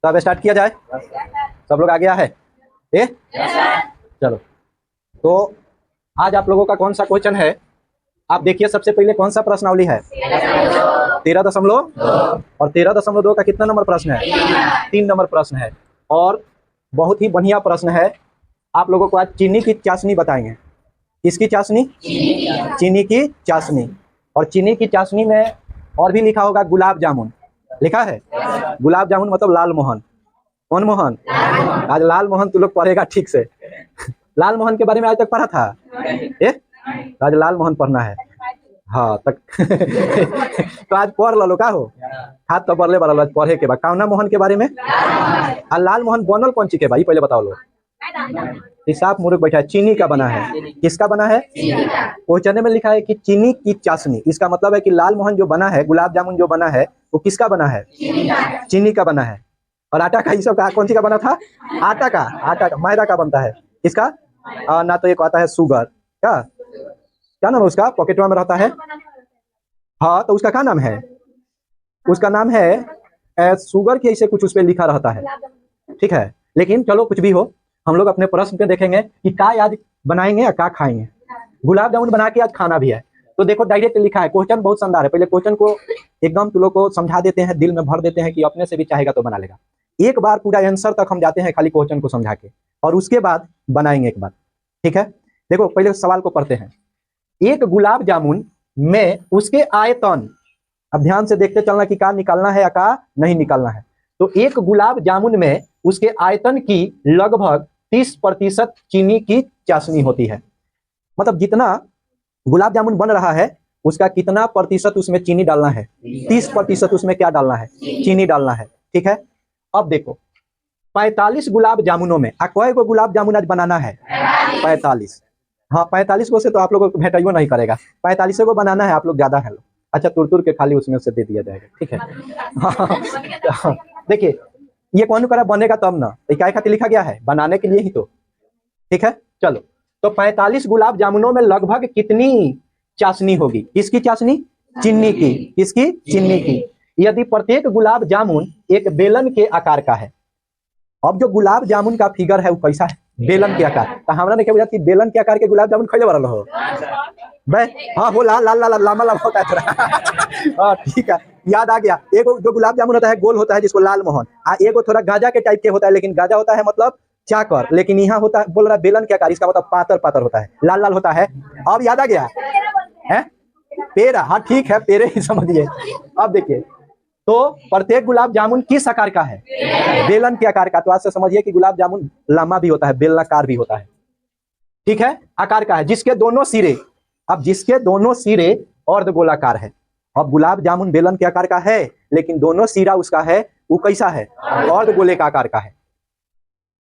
तो अब स्टार्ट किया जाए। सब लोग आ गया है ए? चलो, तो आज आप लोगों का कौन सा क्वेश्चन है? आप देखिए, सबसे पहले कौन सा प्रश्नावली है? 13.2। और 13.2 का कितना नंबर प्रश्न है? 3 नंबर प्रश्न है। और बहुत ही बढ़िया प्रश्न है। आप लोगों को आज चीनी की चाशनी बताएंगे। किसकी चाशनी? चीनी की चाशनी। और चीनी की चाशनी में और भी लिखा होगा गुलाब जामुन, लिखा है। गुलाब जामुन मतलब लाल मोहन। कौन मोहन? आज लाल मोहन तू लोग पढ़ेगा ठीक से। लाल मोहन के बारे में आज तक पढ़ा था? आज लाल मोहन पढ़ना है। हाँ तक तो आज पढ़ लो का हो, हाथ तो पढ़ ले बड़ा पढ़े के बाद कावना मोहन के बारे में। लाल मोहन बनल कौन ची के भाई पहले बताओ लो। हिसाब मूर्ख बैठा है। चीनी का बना है। किसका बना है? क्वेश्चन में लिखा है कि चीनी की चाशनी। इसका मतलब है कि लाल मोहन जो बना है, गुलाब जामुन जो बना है, वो किसका बना है? चीनी का बना है। और आटा का, ये सब कौन सी का बना था? आटा का। आटा का, मैदा का बनता है। इसका ना तो एक आता है शुगर, क्या नाम है उसका? पॉकेटवा में रहता है। हाँ, तो उसका क्या नाम है? उसका नाम है शुगर के ऐसे कुछ उस पर लिखा रहता है। ठीक है, लेकिन चलो कुछ भी हो, हम लोग अपने प्रश्न पे देखेंगे कि क्या आज बनाएंगे या क्या खाएंगे। गुलाब जामुन बना के आज खाना भी है। तो देखो डायरेक्ट लिखा है। क्वेश्चन बहुत शानदार है। पहले क्वेश्चन को एकदम तुम लोग को समझा देते हैं, दिल में भर देते हैं कि अपने से भी चाहेगा तो बना लेगा। एक बार पूरा आंसर तक हम जाते हैं खाली क्वेश्चन को समझा के, और उसके बाद बनाएंगे एक बार। ठीक है, देखो पहले सवाल को पढ़ते हैं। एक गुलाब जामुन में उसके आयतन, अब ध्यान से देखते चलना कि क्या निकालना है या क्या नहीं निकालना है। तो एक गुलाब जामुन में उसके आयतन की लगभग 30% चीनी की चाशनी होती है। मतलब जितना गुलाब जामुन बन रहा है उसका कितना प्रतिशत उसमें चीनी डालना है? 30% उसमें क्या डालना है? चीनी डालना है। ठीक है, अब देखो 45 गुलाब जामुनों में कई गो गुलाब जामुन आज बनाना है? 45। हाँ, 45 को से तो आप लोगों को भेटाइयो नहीं करेगा। 45 को बनाना है। आप लोग ज्यादा है। अच्छा, तुर के खाली उसमें से दे दिया जाएगा। ठीक है। हाँ, देखिए ये कौन करा बनेगा तब ना, क्या खातिर लिखा गया है? बनाने के लिए ही तो। ठीक है, चलो, तो 45 गुलाब जामुनों में लगभग कितनी चाशनी होगी? किसकी चाशनी? चीनी की। किसकी? चीनी की। यदि प्रत्येक गुलाब जामुन एक बेलन के आकार का है। अब जो गुलाब जामुन का फिगर है वो कैसा है? बेलन के आकार। तो हमरा ने क्या बुझा कि बेलन के आकार के गुलाब जामुन खैले वाला हो बे? हाँ, हो लाल लाल लाल लामा लामा होता है थोड़ा। हाँ ठीक है, याद आ गया। एगो जो गुलाब जामुन होता है गोल होता है जिसको लाल मोहन, एगो थोड़ा गाजा के टाइप के होता है, लेकिन गाजा होता है मतलब चाकर, लेकिन यहाँ होता है बोल रहा है बेलन के आकार। इसका मतलब पातर पातर होता है, लाल लाल होता है। अब याद आ गया है? पेड़ा। हाँ ठीक है, पेड़े ही समझिए। अब देखिए, तो प्रत्येक गुलाब जामुन किस आकार का है? बेलन के आकार का। तो आज से समझिए कि गुलाब जामुन लंबा भी होता है, बेलनाकार भी होता है। ठीक है, आकार का है जिसके दोनों सिरे, अब जिसके दोनों सिरे अर्धगोलाकार है। अब गुलाब जामुन बेलन के आकार का है, लेकिन दोनों सिरा उसका है वो कैसा है? अर्धगोले का आकार का है।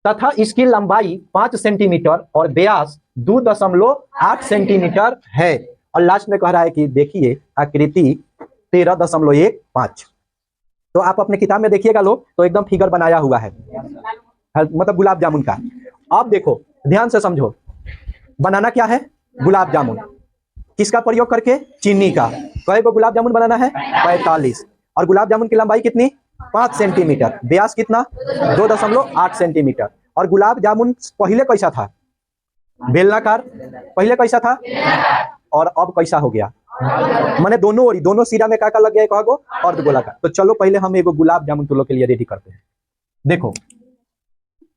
तथा इसकी लंबाई 5 सेंटीमीटर और व्यास 2.8 सेंटीमीटर है। और लास्ट में कह रहा है कि देखिए आकृति 13.15। तो आप अपने किताब में देखिएगा लोग, तो एकदम फिगर बनाया हुआ है, मतलब गुलाब जामुन का। अब देखो ध्यान से समझो, बनाना क्या है? गुलाब जामुन। किसका प्रयोग करके? चीनी का। कई गो गुलाब जामुन बनाना है? 45। और गुलाब जामुन की लंबाई कितनी? 5 सेंटीमीटर। व्यास कितना? 2.8 सेंटीमीटर। और गुलाब जामुन पहले कैसा था? बेलनाकार। पहले कैसा था और अब कैसा हो गया? माने दोनों ओरी, दोनों सिरा में क्या लग गया? एक अर्धगोलाकार। तो चलो पहले हम एगो गुलाब जामुन तुम लोग के लिए रेडी करते हैं। देखो,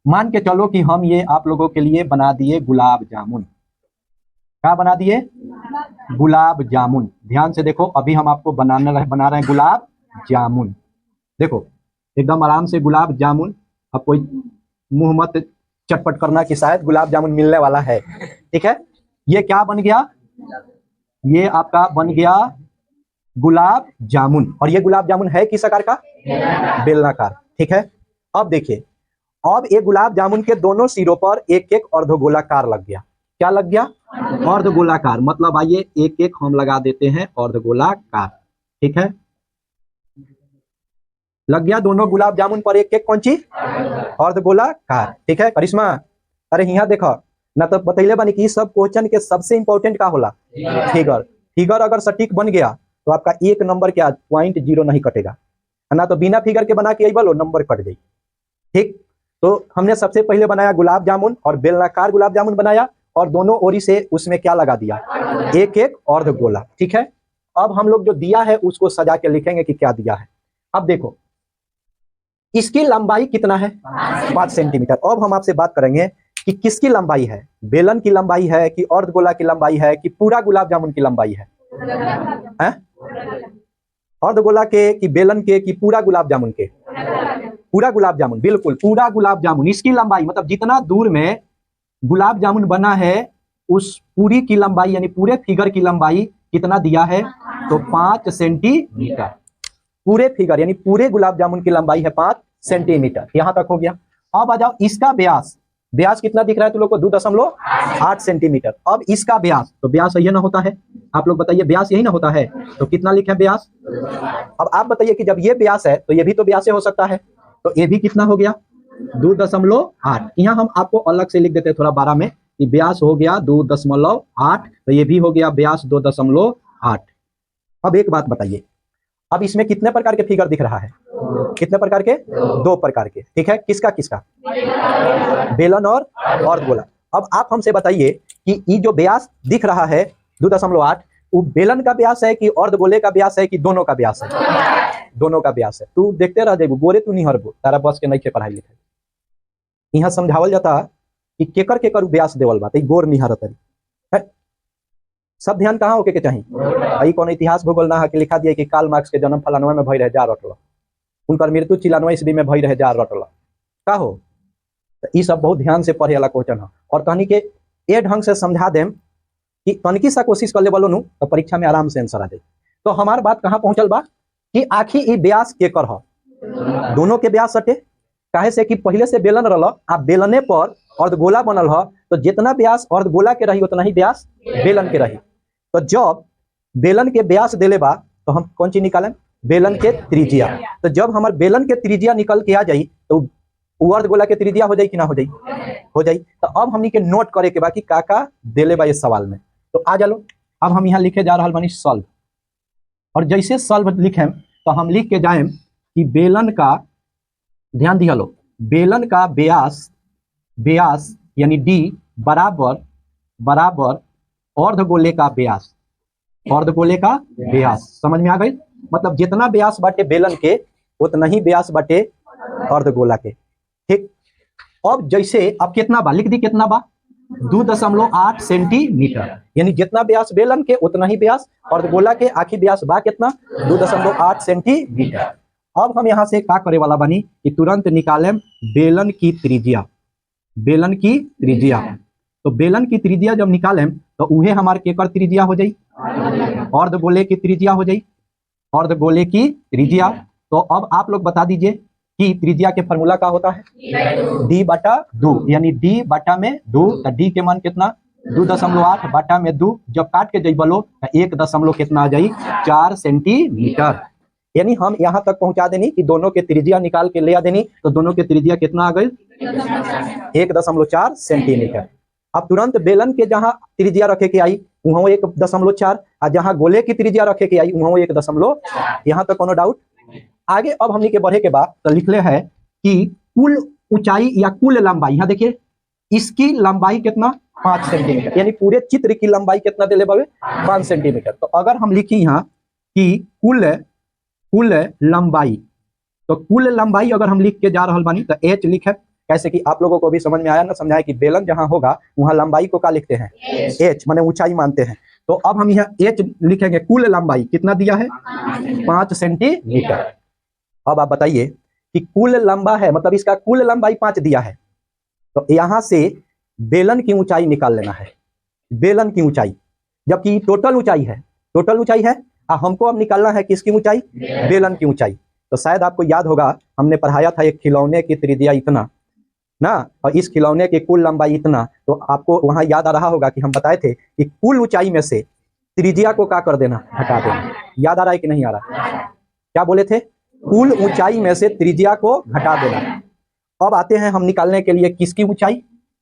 मान के चलो कि हम ये आप लोगों के लिए बना दिए गुलाब जामुन। क्या बना दिए? गुलाब जामुन। ध्यान से देखो, अभी हम आपको बना रहे हैं गुलाब जामुन। देखो एकदम आराम से गुलाब जामुन। अब कोई मुंह मत चटपट करना कि शायद गुलाब जामुन मिलने वाला है। ठीक है, ये क्या बन गया? ये आपका बन गया गुलाब जामुन। और ये गुलाब जामुन है किस आकार का? बेलनाकार। ठीक है, अब देखिए, अब ये गुलाब जामुन के दोनों सिरों पर एक एक अर्धगोलाकार लग गया। क्या लग गया? अर्धगोलाकार। मतलब आइए एक एक हम लगा देते हैं अर्धगोलाकार। ठीक है, लग गया दोनों गुलाब जामुन पर एक एक कौन ची? अर्धगोलाकार। ठीक है करिश्मा, अरे यहाँ देखो ना, तो बतैले बनी कि सब क्वेश्चन के सबसे इंपॉर्टेंट का होला फिगर। फिगर अगर सटीक बन गया तो आपका 1 नंबर के 0.0 नहीं कटेगा, ना तो बिना फिगर के बना के आई बोलो नंबर कट जाए। ठीक, तो हमने सबसे पहले बनाया गुलाब जामुन और बेलनाकार गुलाब जामुन बनाया और दोनों ओरी से उसमें क्या लगा दिया, एक एक अर्ध गोला। ठीक है, अब हम लोग जो दिया है उसको सजा के लिखेंगे कि क्या दिया है। अब देखो इसकी लंबाई कितना है, 5 सेंटीमीटर। अब हम आपसे बात करेंगे कि किसकी लंबाई है, बेलन की लंबाई है कि अर्धगोला की लंबाई है कि पूरा गुलाब जामुन की लंबाई है, अर्धगोला के कि बेलन के कि पूरा गुलाब जामुन के, पूरा गुलाब जामुन, बिल्कुल पूरा गुलाब जामुन। इसकी लंबाई मतलब जितना दूर में गुलाब जामुन बना है उस पूरी की लंबाई यानी पूरे फिगर की लंबाई कितना दिया है, तो 5 सेंटीमीटर। पूरे फिगर यानी पूरे गुलाब जामुन की लंबाई है 5 सेंटीमीटर। यहां तक हो गया। अब आ जाओ इसका व्यास, व्यास कितना दिख रहा है तुम लोग को, 2.8 सेंटीमीटर। अब इसका व्यास, तो व्यास ये ना होता है, आप लोग बताइए व्यास यही ना होता है, तो कितना लिखे व्यास। अब आप बताइए कि जब ये व्यास है तो ये भी तो व्यास हो सकता है, तो ये भी कितना हो गया 2.8। यहाँ हम आपको अलग से लिख देते हैं थोड़ा 12 में कि व्यास हो गया 2.8, तो ये भी हो गया व्यास 2.8। अब एक बात बताइए, अब इसमें कितने प्रकार के फिगर दिख रहा है, कितने प्रकार के, 2 प्रकार के। ठीक है, किसका किसका, बेलन और अर्धगोला। अब आप हमसे बताइए कि ये जो व्यास दिख रहा है 2.8, वो बेलन का व्यास है कि अर्धगोले का व्यास है कि दोनों का व्यास है, दोनों का व्यास है। तू देखते रह जाएगा, गोरे तू नहीं हरबो, तारा बस के नहीं के पढ़ाई लिखाई। यहाँ समझावल जाता कि केकर केकर व्यास देवल बात, गोर नहीं हरत है। सब ध्यान कहाँ होके के चाहिए, कौन इतिहास भूगोल ना के लिखा दिया कि कार्ल मार्क्स के जन्म फलानवा में भई रहे जा रटल, उनकर मृत्यु चिलानवा ईस्वी में भई रहे जा रटल का हो। तो ये सब बहुत ध्यान से पढ़े वाला क्वेश्चन है, और तनी के ए ढंग से समझा देम कि तनकी सा कोशिश कर ले बोलो नु तो परीक्षा में आराम से आंसर आ जाए। तो हमार बात कहाँ पहुंचल बा कि आखिर ई व्यास के कर, दोनों के व्यास सटे। काहे से कि पहले से बेलन रहल, आ बेलने पर अर्धगोला बनल है, तो जितना व्यास अर्धगोला के रही उतना ही व्यास बेलन के रही। तो जब बेलन के व्यास देले बा तो हम कौन चीज निकालें, बेलन के त्रिज्या। तो जब हमारे बेलन के त्रिज्या निकल के आ जाई तो अर्धगोला के त्रिज्या हो जाई कि ना हो जाई, हो जाई। तो अब हमनी के नोट करे के बाकी काका देले बा इस सवाल में। तो आ जालो, अब हम यहाँ लिखे जा रहा बानी सॉल्व, और जैसे सॉल्व लिखें तो हम लिख के जाएं कि बेलन का, ध्यान दिया लो, बेलन का व्यास, व्यास यानी डी बराबर बराबर अर्धगोले का व्यास, अर्धगोले का व्यास। समझ में आ गई, मतलब जितना व्यास बाटे बेलन के उतना ही व्यास बाटे अर्धगोला के। ठीक, अब जैसे अब कितना बा लिख दी, कितना बा 2.8 सेंटीमीटर, यानी जितना व्यास बेलन के उतना ही व्यास अर्धगोला के। आखिर व्यास बा कितना, 2.8 सेंटीमीटर। अब हम यहाँ से क्या करे वाला बनी कि तुरंत निकालें बेलन की त्रिज्या, बेलन की त्रिज्या। तो बेलन की त्रिज्या जब निकालें तो उहे हमारे केकर त्रिज्या हो जाई, अर्धगोले की त्रिज्या हो जाई, अर्धगोले की त्रिज्या। तो अब आप लोग बता दीजिए कि त्रिज्या के फॉर्मूला क्या होता है, डी बटा 2, यानी डी बटा में 2। तो डी के मान कितना, 2.8 बटा में 2। जब काट के जाई बोलो तो 1 कितना आ जाई, 4 सेंटीमीटर। यानी हम यहाँ तक पहुंचा देनी कि दोनों के त्रिज्या निकाल के ले आ देनी, तो दोनों के त्रिज्या कितना आ गई, 1.4 सेंटीमीटर। अब तुरंत बेलन के जहां त्रिज्या रखे के आई वहां 1.4, और जहां गोले की त्रिज्या रखे के आई वहां 1.4। यहाँ तक कोनो डाउट। आगे अब हमने के बढ़े के बाद तो लिखले है कि कुल ऊंचाई या कुल लंबाई, यहाँ देखिए इसकी लंबाई कितना, 5 सेंटीमीटर, यानी पूरे चित्र की लंबाई कितना दे ले बाबे, 5 सेंटीमीटर। तो अगर हम लिखी यहाँ कि कुल लंबाई, तो कुल लंबाई अगर हम लिख के जा रहा बानी तो एच लिखे, कैसे कि आप लोगों को भी समझ में आया ना, समझाया कि बेलन जहां होगा वहां लंबाई को क्या लिखते हैं, एच माने ऊंचाई मानते हैं। तो अब हम यहाँ एच लिखेंगे, कुल लंबाई कितना दिया है, 5 सेंटीमीटर। अब आप बताइए कि कुल लंबा है, मतलब इसका कुल लंबाई 5 दिया है, तो यहां से बेलन की ऊंचाई निकाल लेना है, बेलन की ऊंचाई, जबकि टोटल ऊंचाई है, टोटल ऊंचाई है। हमको अब निकालना है किसकी ऊंचाई, बेलन की ऊंचाई। तो शायद आपको याद होगा हमने पढ़ाया था एक खिलौने की त्रिज्या इतना ना, और इस खिलौने की कुल लंबाई इतना। तो आपको वहां याद आ रहा होगा कि हम बताए थे कि कुल ऊंचाई में से त्रिज्या को क्या कर देना, हटा देना। याद आ रहा है कि नहीं आ रहा, क्या बोले थे, कुल ऊंचाई में से त्रिज्या को घटा देना। अब आते हैं हम निकालने के लिए किसकी ऊंचाई,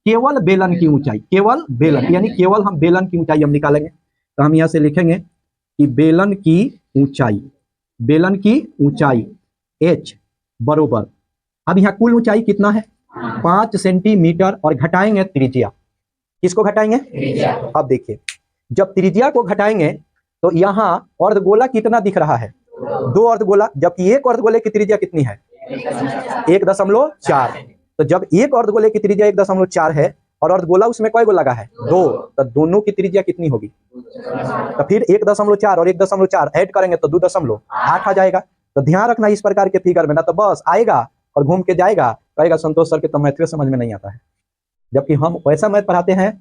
केवल बेलन की ऊंचाई, केवल बेलन, यानी केवल हम बेलन की ऊंचाई हम निकालेंगे। तो हम यहाँ से लिखेंगे कि बेलन की ऊंचाई, बेलन की ऊंचाई h बरोबर अब यहाँ कुल ऊंचाई कितना है 5 सेंटीमीटर और घटाएंगे त्रिज्या। किसको घटाएंगे? अब देखिए जब त्रिज्या को घटाएंगे तो यहाँ अर्धगोला कितना दिख रहा है 2 अर्धगोला, जबकि एक अर्धगोले की त्रिज्या कितनी है 1.4। तो जब एक अर्धगोले की त्रिज्या 1.4 है और अर्धगोला उसमें कई गो लगा है 2, तो दोनों की त्रिज्या कितनी होगी? तो फिर 1.4 और 1.4 ऐड करेंगे तो 2.8 आ जाएगा। तो ध्यान रखना इस प्रकार के फिगर में, ना तो बस आएगा और घूम के जाएगा, कहेगा संतोष सर के तो मैथ समझ में नहीं आता है। जबकि हम वैसा मैथ पढ़ाते हैं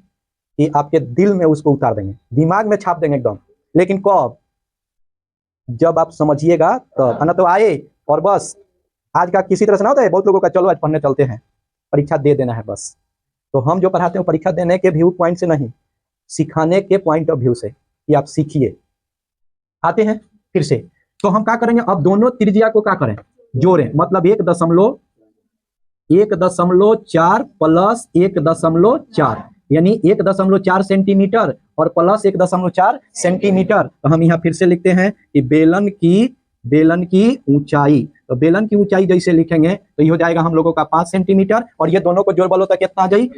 कि आपके दिल में उसको उतार देंगे, दिमाग में छाप देंगे एकदम। लेकिन कब? जब आप समझिएगा तब, ना तो आए और बस आज का किसी तरह से ना होता है बहुत लोगों का, चलो आज पढ़ने चलते हैं, परीक्षा दे देना है बस। तो हम जो पढ़ाते हैं परीक्षा देने के व्यू पॉइंट से नहीं, सिखाने के पॉइंट ऑफ व्यू से कि आप सीखिए। आते हैं फिर से, तो हम क्या करेंगे अब दोनों त्रिज्या को क्या करें जोड़ें, मतलब 1.4 प्लस 1.4 यानी 1.4 सेंटीमीटर और प्लस 1.4 सेंटीमीटर। तो हम यहाँ फिर से लिखते हैं कि बेलन की ऊंचाई, तो बेलन की ऊंचाई जैसे लिखेंगे तो ये हो जाएगा हम लोगों का 5 सेंटीमीटर और ये दोनों को जोड़ बोलो तो कितना आ जाई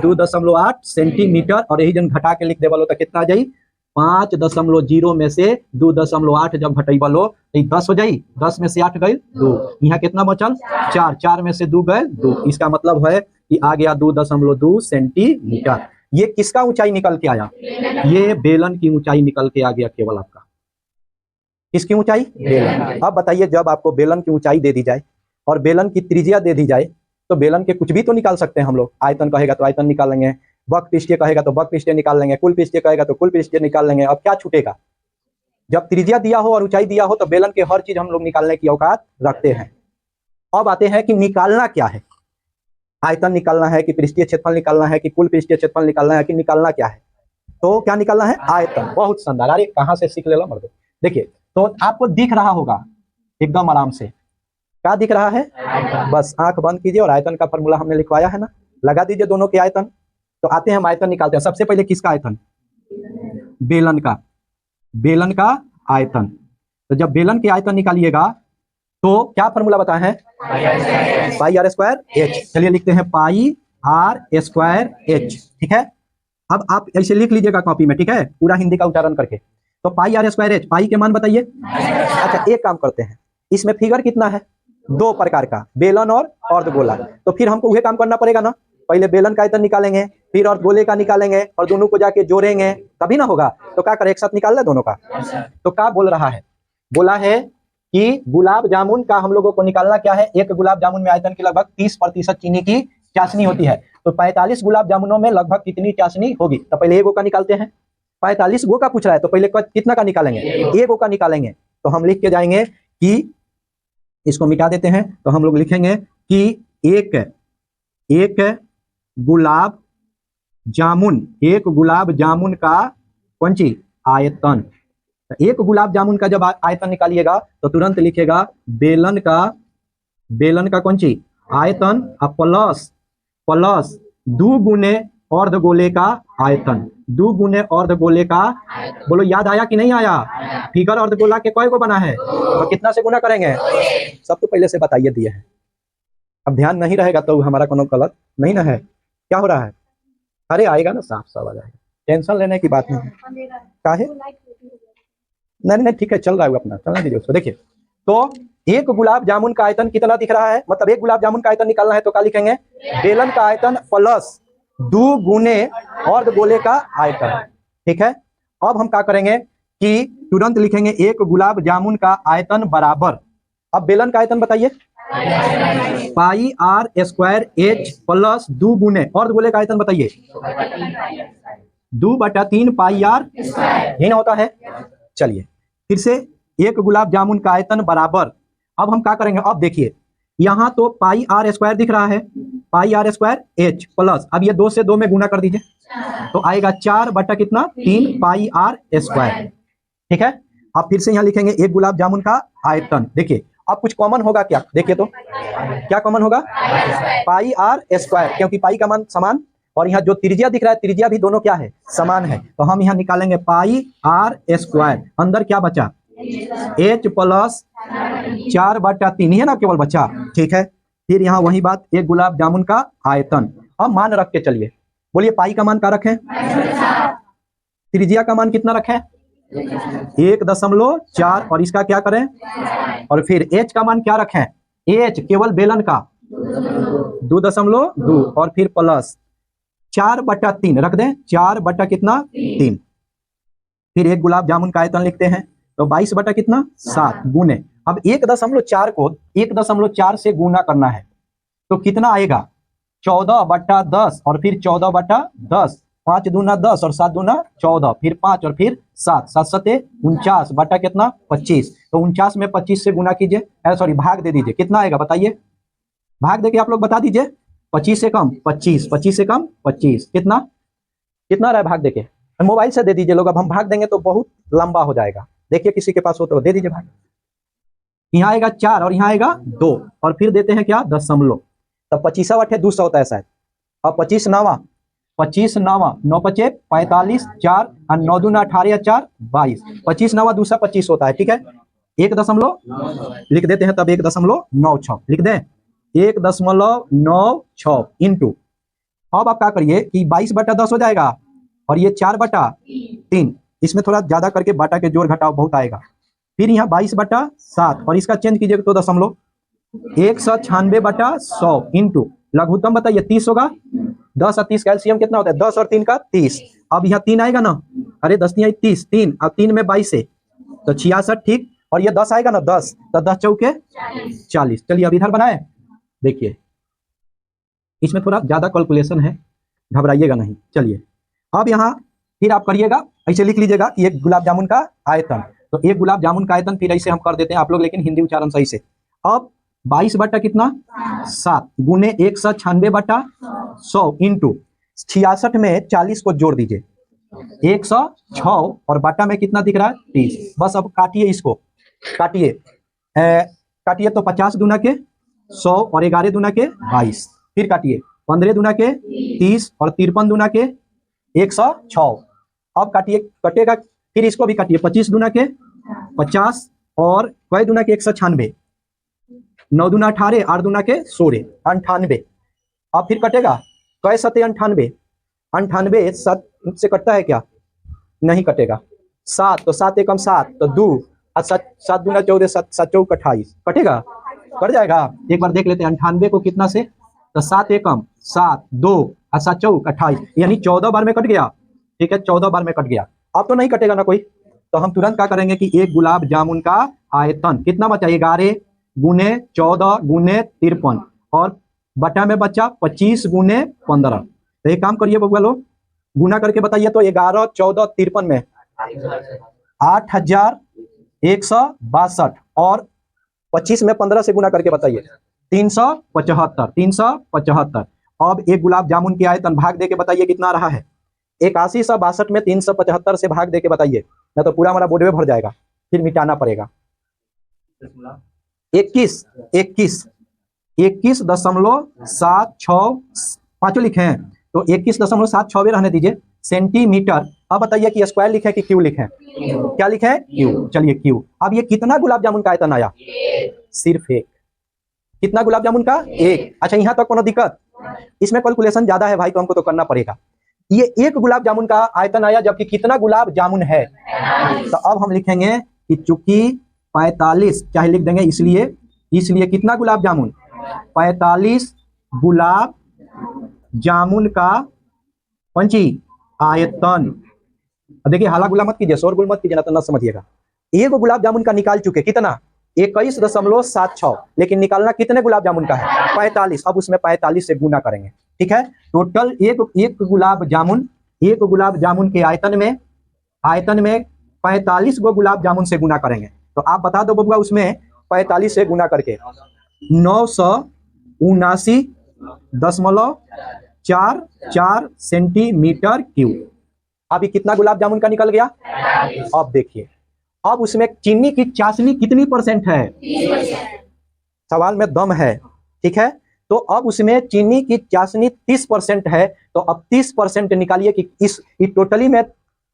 2.8 सेंटीमीटर, और यही जन घटा के लिख दे बोलो तो कितना आ जाई 5.0 में से 2.8 जब घटाई बोलो तो 10 हो जाई, 10 में से 8 गए 2, यहाँ कितना बचल 4, 4 में से 2 गए 2। इसका मतलब है कि आ गया 2.2 सेंटीमीटर। ये किसका ऊंचाई निकल के आया? ये बेलन की ऊंचाई निकल के आ गया केवल आपका। किसकी ऊंचाई? बेलन। अब बताइए जब आपको बेलन की ऊंचाई दे दी जाए और बेलन की त्रिज्या दे दी जाए तो बेलन के कुछ भी तो निकाल सकते हैं हम लोग। आयतन कहेगा तो आयतन निकाल लेंगे, वक्र पृष्ठीय कहेगा तो वक्र पृष्ठीय निकाल लेंगे, कुल पृष्ठीय कहेगा तो कुल पृष्ठीय निकाल लेंगे। अब क्या छूटेगा? जब त्रिज्या दिया हो और ऊंचाई दिया हो तो बेलन के हर चीज हम लोग निकालने की औकात रखते हैं। अब आते हैं कि निकालना क्या है, आयतन निकालना है कि पृष्ठीय क्षेत्रफल निकालना है कि कुल पृष्ठीय क्षेत्रफल निकालना है कि निकालना क्या है? तो क्या निकालना है? आयतन। बहुत शानदार, अरे कहां से सीख ले लो मर्दे। देखिए तो आपको दिख रहा होगा एकदम आराम से, क्या दिख रहा है? बस आंख बंद कीजिए और आयतन का फॉर्मूला हमने लिखवाया है ना, लगा दीजिए दोनों के आयतन। तो आते हैं हम आयतन निकालते हैं। सबसे पहले किसका आयतन? बेलन का, बेलन का आयतन। तो जब बेलन के आयतन निकालिएगा तो क्या फॉर्मूला बताए हैं? पाई आर स्क्वायर एच। चलिए लिखते हैं पाई आर स्क्वायर एच, ठीक है। अब आप ऐसे लिख लीजिएगा कॉपी में, ठीक है, पूरा हिंदी का उच्चारण करके। तो पाई आर स्क्वायर एच, पाई के मान बताइए। अच्छा एक काम करते हैं, इसमें फिगर कितना है? 2 प्रकार का, बेलन और अर्धगोला। तो फिर हमको वही काम करना पड़ेगा ना, पहले बेलन का आयतन निकालेंगे फिर अर्धगोले का निकालेंगे और दोनों को जाके जोड़ेंगे तभी ना होगा। तो क्या करें, एक साथ निकाल ले दोनों का। तो क्या बोल रहा है? बोला है कि गुलाब जामुन का हम लोगों को निकालना क्या है? एक गुलाब जामुन में आयतन की लगभग 30% चीनी की चाशनी होती है। तो 45 गुलाब जामुनों में लगभग कितनी चाशनी होगी? तो पहले एगो का निकालते हैं। 45 गो का पूछ रहा है तो पहले कितना का निकालेंगे? एगो का निकालेंगे। तो हम लिख के जाएंगे कि इसको मिटा देते हैं, तो हम लोग लिखेंगे कि एक गुलाब जामुन का कौन सी आयतन। एक गुलाब जामुन का जब आयतन निकालिएगा तो तुरंत लिखेगा बेलन का कौन सी आयतन प्लस 2 गुने अर्धगोले का आयतन, 2 गुने अर्धगोले का। बोलो याद आया कि नहीं आया? फिगर अर्धगोला के कई को बना है तो कितना से गुना करेंगे? सब तो पहले से बताइए दिए हैं, अब ध्यान नहीं रहेगा तो हमारा कोनो गलत नहीं ना है। क्या हो रहा है? अरे आएगा ना, साफ साफ आ जाएगा, टेंशन लेने की बात नहीं। क्या है? नहीं ठीक है, चल रहा है अपना, चलने दीजिए उसको। देखिए तो एक गुलाब जामुन का आयतन कितना दिख रहा है, मतलब एक गुलाब जामुन का आयतन निकालना है तो क्या लिखेंगे? बेलन का आयतन प्लस 2 गुने अर्धगोले का आयतन, ठीक है। अब हम क्या करेंगे कि तुरंत लिखेंगे एक गुलाब जामुन का आयतन बराबर, अब बेलन का आयतन बताइए, पाई आर स्क्वायर एच प्लस 2 गुने अर्धगोले का आयतन बताइए 2/3 पाई आर, यही ना होता है। चलिए फिर से, एक गुलाब जामुन का आयतन बराबर, अब हम क्या करेंगे? अब देखिए यहाँ तो पाई आर स्क्वायर दिख रहा है, पाई आर स्क्वायर एच प्लस, अब ये 2 से 2 में गुना कर दीजिए तो आएगा 4/3 पाई आर स्क्वायर, ठीक है। अब फिर से यहाँ लिखेंगे एक गुलाब जामुन का आयतन। देखिए अब कुछ कॉमन होगा क्या? देखिए तो क्या कॉमन होगा? पाई आर स्क्वायर, क्योंकि पाई का मान समान और यहाँ जो त्रिज्या दिख रहा है त्रिज्या भी दोनों क्या है? समान है। तो हम यहाँ निकालेंगे पाई आर स्क्वायर, अंदर क्या बचा? एच प्लस 4/3 है ना केवल बचा, ठीक है। फिर यहाँ वही बात, एक गुलाब जामुन का आयतन। अब मान रख के चलिए, बोलिए पाई का मान क्या रखें, त्रिज्या का मान कितना रखें, 1.4, और इसका क्या करें, और फिर एच का मान क्या रखें, एच केवल बेलन का 2.2, और फिर प्लस 4/3 रख दें, 4 बटा कितना 3। फिर एक गुलाब जामुन का आयतन लिखते हैं, तो 22 बटा कितना 7 गुने, अब 1.4 को 1.4 से गुना करना है तो कितना आएगा, 14/10, और फिर 14/10, 5 दूना 10 और 7 दूना 14, फिर 5 और फिर 7, 7 7 49 बटा कितना 25, तो 49 में 25 से गुना कीजिए, सॉरी भाग दे दीजिए, कितना आएगा बताइए, भाग देके आप लोग बता दीजिए, 25 से कम 25, 25 से कम 25, कितना कितना रहा है भाग देके, मोबाइल से दे दीजिए लोग, अब हम भाग देंगे तो बहुत लंबा हो जाएगा, देखिए किसी के पास हो तो दे दीजिए भाग। यहाँ आएगा 4 और यहाँ आएगा 2, और फिर देते हैं क्या दशमलव, तब 25 200 होता है शायद, अब 25 नावा 9 पचे 45, 4 और 9 दूना 18, 4 22, 25 नावा 225 होता है, ठीक है, 1.96 लिख देते हैं, तब 1.96 लिख दें, 1.96 इंटू, अब आप क्या करिए कि 22/10 हो जाएगा, और ये 4/3, इसमें थोड़ा ज्यादा करके बाटा के जोड़ घटाव बहुत आएगा, फिर यहाँ 22/7, और इसका चेंज कीजिएगा तो दशमलव, 196/100 इंटू लघुत्तम बताइए 30 होगा, 10 और 30 कैल्शियम कितना होता है, 10 और 3 का 30, अब यहाँ 3 आएगा ना, अरे 10 नहीं आई 30, 3 और 3 में 22 है तो 66, ठीक, और ये 10 आएगा ना 10, तो 10 चौके 40। चलिए अब इधर बनाए, देखिए इसमें थोड़ा ज्यादा कैलकुलेशन है, घबराइएगा नहीं। चलिए अब यहाँ फिर आप करिएगा, ऐसे लिख लीजिएगा कि एक गुलाब जामुन का आयतन, तो एक गुलाब जामुन का आयतन फिर ऐसे हम कर देते हैं आप लोग, लेकिन हिंदी उच्चारण सही से। अब 22 बटा कितना 7 गुने 196/100 इंटू 66 में 40 को जोड़ दीजिए, 106, और बाटा में कितना दिख रहा है 30, बस अब काटिए इसको, काटिए काटिए, तो 50 दूना के 100 और 11 दूना के 22, फिर काटिए 15 दूना के 30 और 53 दूना के 106, अब काटिए, कटेगा, फिर इसको भी काटिए, 25 दूना के 50 और कई दूना के 196, 9 दूना 18, 8 दूना के 16, 98, अब फिर कटेगा, कै 7 98, 98 7 से कटता है क्या, नहीं कटेगा, 7 तो 7 एकम 7 तो 2, और 7 दूना 14, 7 चौक 28, कटेगा, कट जाएगा, एक बार देख लेते हैं 98 को कितना से, तो 7 एकम 7, 2 और 7 चौक 28, यानी 14 बार में कट गया, ठीक है 14 बार में कट गया, अब तो नहीं कटेगा ना कोई, तो हम तुरंत क्या करेंगे कि एक गुलाब जामुन का आयतन कितना बचा, 11 गुने 14 गुने 53, और बटा में बचा 25 गुने 15, तो एक काम करिए बबुआ लोग, गुना करके बताइए, तो 11 14 53 में 8162, और 25 में 15 से गुना करके बताइए 375। अब एक गुलाब जामुन के आयतन भाग दे के बताइए कितना रहा है, 8162 में 375 से भाग दे के बताइए, ना तो पूरा हमारा बोर्ड में भर जाएगा, फिर मिटाना पड़ेगा। 21.76 पांचों लिखे हैं, तो 21.76 रहने दीजिए सेंटीमीटर। अब बताइए कि स्क्वायर लिखे कि क्यू लिखे, क्या लिखे हैं क्यू, चलिए क्यू। अब ये कितना गुलाब जामुन का आयतन आया, सिर्फ एक, कितना गुलाब जामुन का एक। अच्छा यहाँ तक कोनो दिक्कत, इसमें कैलकुलेशन ज्यादा है भाई, तो हमको तो करना पड़ेगा। ये एक गुलाब जामुन का आयतन आया, जबकि कितना गुलाब जामुन है, तो अब हम लिखेंगे कि चूंकि 45 चाहे लिख देंगे, इसलिए कितना गुलाब जामुन, 45 गुलाब जामुन का पंची आयतन। देखिए हाला गुला मत कीजिए, शोर गुल मत कीजिए, ना तो ना समझिएगा। एक गुलाब जामुन का निकाल चुके, कितना 21.76, लेकिन निकालना कितने गुलाब जामुन का है 45। अब उसमें 45 से गुना करेंगे, ठीक है। टोटल एक गुलाब जामुन के आयतन में 45 गो गुलाब जामुन से गुना करेंगे। तो आप बता दो बबुआ, उसमें 45 से गुना करके 979.44 सेंटीमीटर क्यूब। अभी कितना गुलाब जामुन का निकल गया। अब देखिए, अब उसमें चीनी की चाशनी कितनी % है, सवाल में दम है, ठीक है। तो अब उसमें चीनी की चाशनी 30% है, तो अब 30% निकालिए कि इस टोटली में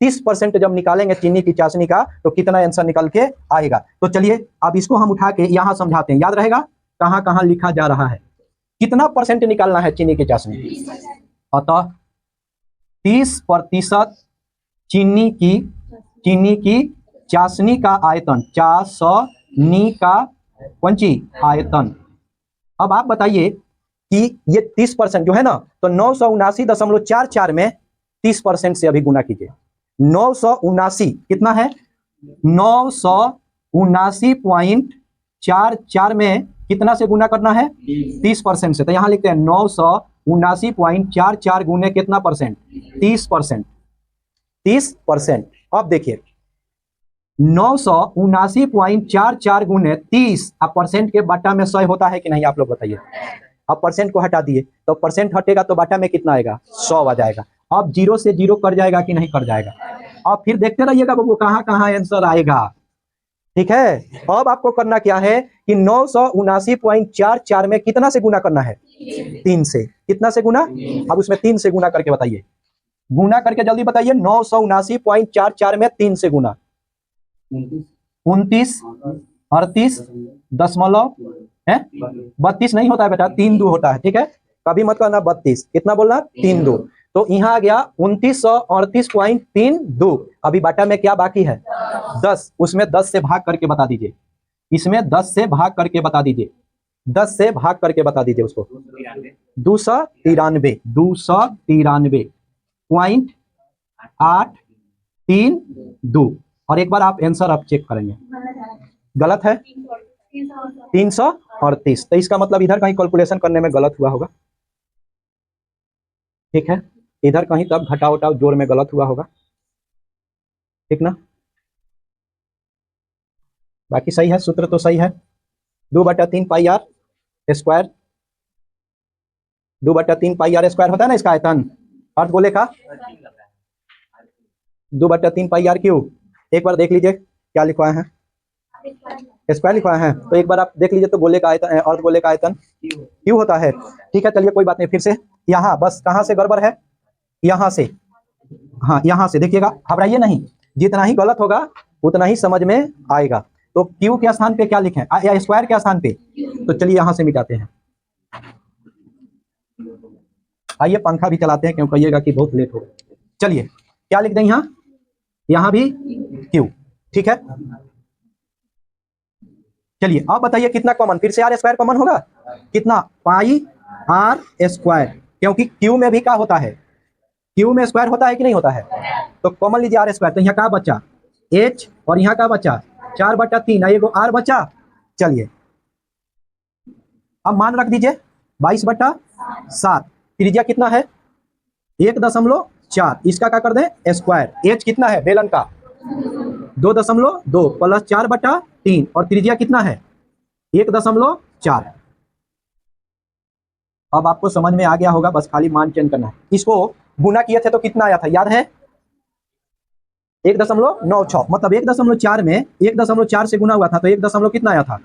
30% जब निकालेंगे चीनी की चाशनी का, तो कितना आंसर निकल के आएगा। तो चलिए अब इसको हम उठा के यहाँ समझाते हैं, याद रहेगा कहाँ कहाँ लिखा जा रहा है। कितना परसेंट निकालना है चीनी की चाशनी? अतः 30% चीनी की चाशनी का आयतन, चाशनी का पंची आयतन। अब आप बताइए कि ये 30% जो है ना, तो 979.44 में 30% से अभी गुना कीजिए। 979 कितना है? 979.44 में कितना से गुना करना है? 30% से। तो यहां लिखते हैं 979.44 गुने कितना परसेंट? 30%। 30%। अब देखिए 979.44 गुने 30, अब परसेंट के बटा में 100 होता है कि नहीं, आप लोग बताइए। अब परसेंट को हटा दिए तो परसेंट हटेगा तो बटा में कितना आएगा? 100 आ जाएगा। अब 0 से 0 कट जाएगा कि नहीं कट जाएगा? अब फिर देखते रहिएगा वो कहां कहां आंसर आएगा। ठीक है, अब आपको करना क्या है कि 979.44 में कितना से गुना करना है? 3 से। कितना से गुना? अब उसमें 3 से गुना करके बताइए, गुना करके जल्दी बताइए। 979.44 में 3 से गुना 29, 38 है, 32 नहीं होता है बेटा, 3 2 होता है। ठीक है, कभी मत करना 32, कितना बोलना? 3 2। तो यहाँ आ गया 2938.32। अभी बाटा में क्या बाकी है? 10। उसमें 10 से भाग करके बता दीजिए, इसमें 10 से भाग करके बता दीजिए, 10 से भाग करके बता दीजिए उसको। 293.832। और एक बार आप आंसर आप चेक करेंगे, गलत है 338। तो इसका मतलब इधर कहीं कैलकुलेशन करने में गलत हुआ होगा। ठीक है, इधर कहीं तब घटाव उटाव जोड़ में गलत हुआ होगा। ठीक ना, बाकी सही है, सूत्र तो सही है। 2/3 pi R square, 2/3 pi R square होता है ना इसका आयतन, अर्थ बोले का 2/3 पाई आर क्यू। एक बार देख लीजिए क्या लिखवाए हैं, स्क्वायर लिखवाए हैं, तो एक बार आप देख लीजिए तो गोले का आयतन, अर्थ गोले का आयतन क्यू होता है। ठीक है, चलिए कोई बात नहीं, फिर से यहाँ बस कहाँ से गड़बड़ है? यहाँ से, हाँ यहाँ से देखिएगा, घबराइए नहीं, जितना ही गलत होगा उतना ही समझ में आएगा। तो क्यू के स्थान पे क्या लिखें, या स्क्वायर के स्थान पे? तो चलिए यहाँ से मिटाते हैं। आइए पंखा भी चलाते हैं, क्यों कहिएगा कि बहुत लेट हो गया। चलिए क्या लिख दें यहाँ, यहाँ भी क्यू। ठीक है, चलिए अब बताइए कितना कॉमन, फिर से आर स्क्वायर कॉमन होगा कितना? पाई आर स्क्वायर, क्योंकि क्यू में भी क्या होता है? क्यू में स्क्वायर होता है कि नहीं होता है? तो कॉमन लीजिए आर स्क्वायर। तो यहाँ का बचा एच, और यहाँ का बचा 4/3, एगो आर बचा। चलिए अब मान रख दीजिए 22/7। त्रिज्या कितना है? 1.4। इसका क्या कर दें? स्क्वायर। एच कितना है बेलन का? 2.2 प्लस 4/3, और त्रिज्या कितना है? 1.4। अब आपको समझ में आ गया होगा, बस खाली मान चेंज करना है। इसको गुना किए थे तो कितना आया था, याद है? 1.96, मतलब 1.4 में 1.4 से गुना हुआ था तो 1 कितना आया था?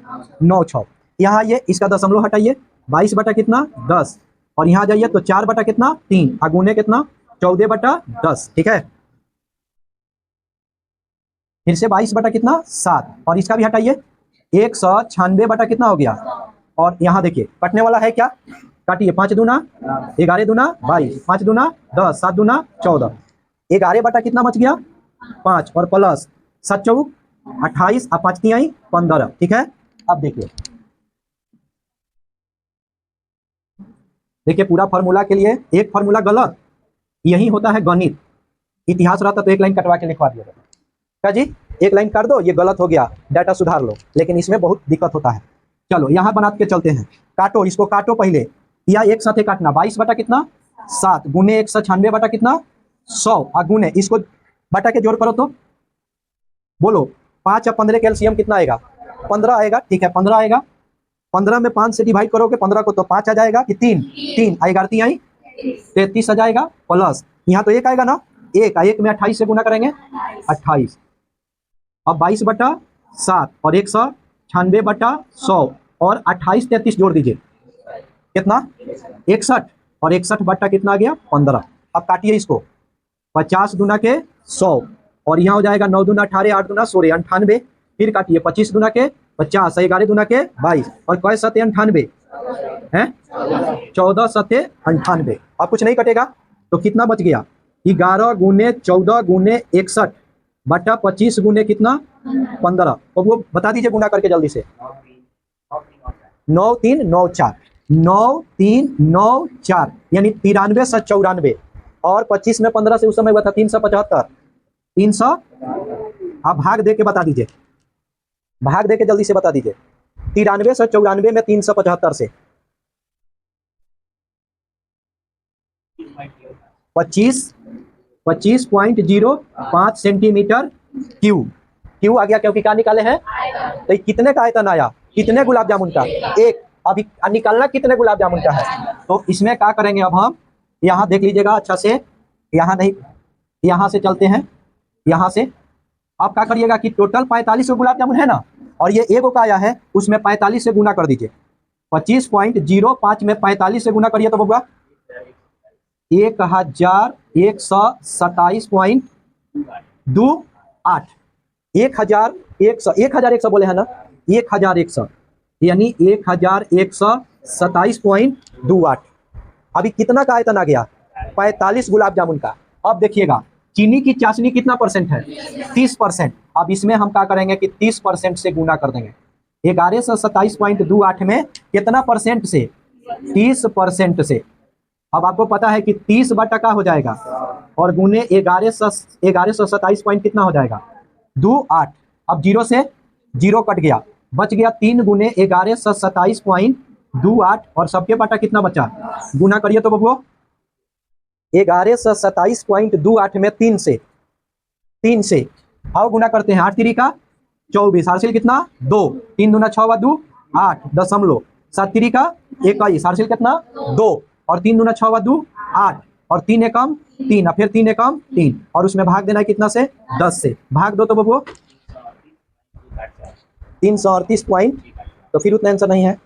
96। यहाँ ये इसका दशमलव हटाइए, 22 बटा कितना? 10, और यहाँ जाइए तो 4 बटा कितना? 3, अगुने कितना? 14/10। ठीक है, फिर से 22 बटा कितना? 7, और इसका भी हटाइए, 196 बटा कितना हो गया? और यहाँ देखिए कटने वाला है क्या? काटिए, 5 दूना 11 दूना 22, 5 दूना 10, 7 दूना 14, 11 बटा कितना बच गया? 5, और प्लस 7 चौक 28, और 5 तिहाई 15। ठीक है, अब देखिए, देखिए पूरा फार्मूला के लिए एक फार्मूला गलत, यही होता है गणित। इतिहास रहता तो एक लाइन कटवा के लिखवा दिया क्या जी, एक लाइन कर दो, ये गलत हो गया, डाटा सुधार लो, लेकिन इसमें बहुत दिक्कत होता है। चलो यहाँ बना के चलते हैं, काटो, इसको काटो पहले, या एक साथ ही काटना। 22 बटा कितना? 7, गुने 196 बटा कितना? 100, और गुने इसको बटा के जोड़ करो तो बोलो 5 और 15 के एलसीएम कितना आएगा? 15 आएगा। ठीक है, 15 आएगा। 15 में 5 से डिवाइड करोगे 15 को तो 5 आ जाएगा कि 3 आएगा, 3 आई 33 आ जाएगा, प्लस यहाँ तो 1 आएगा ना, 1 में 28 से गुना करेंगे 28। अब 22/7 और 196 बटा 100 और 28 33 जोड़ दीजिए कितना? 61, और 61 बटा कितना आ गया? 15। अब काटिए इसको, 50 दूना के 100, और यहाँ हो जाएगा 9 दूना 18, 8 दूना 16, 98। फिर काटिए 25 दूना के 50, 11 दूना के 22, और 7 98, हैं 14 सत्ते 98। अब कुछ नहीं कटेगा तो कितना बच गया 11 गुने 14 गुने 61 बटा 25 गुने कितना 15। तो वो बता दीजिए गुना करके जल्दी से। 9394 9394 यानी 9394 और 25 में 15 से उस समय हुआ था 375 300। आप भाग दे के बता दीजिए, भाग दे के जल्दी से बता दीजिए 9394 में 375 से 25.05 सेंटीमीटर क्यूब। क्यों आ गया क्योंकि क्या निकाले हैं तो कितने का आयतन आया, कितने गुलाब जामुन का, एक। अभी निकालना कितने गुलाब जामुन का है। तो इसमें क्या करेंगे अब हम, यहाँ देख लीजिएगा अच्छा से, यहाँ नहीं, यहाँ से चलते हैं, यहाँ से आप क्या करिएगा कि टोटल 45 गुलाब जामुन है ना, और ये एगो का आया है, उसमें 45 से गुना कर दीजिए। 25.05 में 45 से गुना करिए तो होगा 1127.28 1100 बोले हैं ना, 1100 यानी 1127.28। अभी कितना का आयतन आ गया 45 गुलाब जामुन का। अब देखिएगा चीनी की चाशनी कितना परसेंट है 30%। अब इसमें हम क्या करेंगे कि 30% से गुना कर देंगे। 1127.28 में कितना परसेंट से 30% से। अब आपको पता है कि 30 बटा का हो जाएगा और गुने 1127 पॉइंट कितना हो जाएगा 28। अब जीरो से जीरो कट गया, बच गया 3 गुने 1127.28 और सबके बटा कितना बचा, गुना करिए तो बबुओ 1127.28 में 3 से आओ गुना करते हैं। 8 3 का 24, हासिल कितना 2, 3 दूना 6 व 2 8 दशमलव, 7 3 का 21, हासिल कितना 2 और 3 दूना 6 व 2 8 और 3 एकम 3 और फिर 3 एकम 3 और उसमें भाग देना है कितना से 10 से। भाग दो तो बबुओ 338 पॉइंट। तो फिर उतना आंसर नहीं है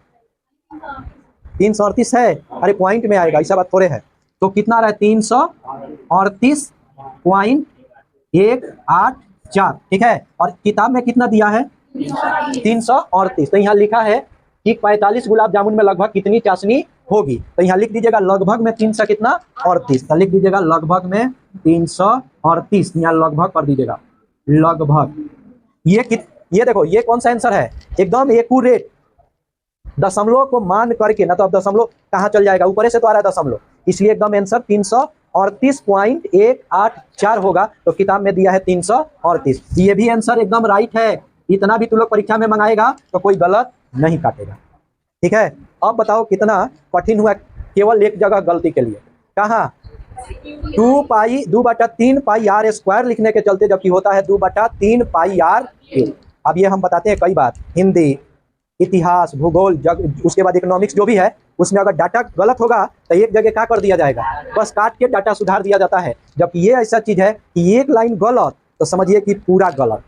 338 है, अरे पॉइंट में आएगा, ऐसा बात थोड़े है। तो कितना आ रहा है 338.184, ठीक है। और किताब में कितना दिया है 338। तो यहाँ लिखा है कि 45 गुलाब जामुन में लगभग कितनी चाशनी होगी। तो यहाँ लिख दीजिएगा लगभग में 300 कितना 38। तो लिख दीजिएगा लगभग में 338, यहाँ लगभग कर दीजिएगा लगभग। ये देखो ये कौन सा आंसर है, एकदम एक्यूरेट। दशमलव को मान करके ना, तो अब दशमलव कहाँ चल जाएगा, ऊपर से तो आ रहा है दशमलव, इसलिए एकदम आंसर 338.184 होगा। तो किताब में दिया है 338। ये भी आंसर एकदम राइट है। इतना भी तुम लोग परीक्षा में मंगाएगा तो कोई गलत नहीं काटेगा, ठीक है। अब बताओ कितना कठिन हुआ केवल एक जगह गलती के लिए। कहाँ 2/3 पाई आर स्क्वायर लिखने के चलते, जबकि होता है 2/3 पाई आर क्यूब। अब ये हम बताते हैं कई बार, हिंदी, इतिहास, भूगोल, उसके बाद इकोनॉमिक्स जो भी है, उसमें अगर डाटा गलत होगा तो एक जगह क्या कर दिया जाएगा, बस काट के डाटा सुधार दिया जाता है। जबकि ये ऐसा चीज है कि एक लाइन गलत तो समझिए कि पूरा गलत।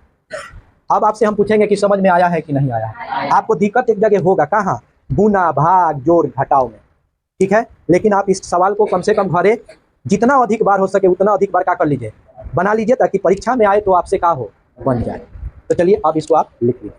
अब आपसे हम पूछेंगे कि समझ में आया है कि नहीं आया। आपको दिक्कत एक जगह होगा, कहाँ, गुना भाग जोड़ घटाव में, ठीक है। लेकिन आप इस सवाल को कम से कम घरे जितना अधिक बार हो सके उतना अधिक बार क्या कर लीजिए, बना लीजिए, ताकि परीक्षा में आए तो आपसे क्या हो, बन जाए। तो चलिए अब इसको आप लिख लीजिए।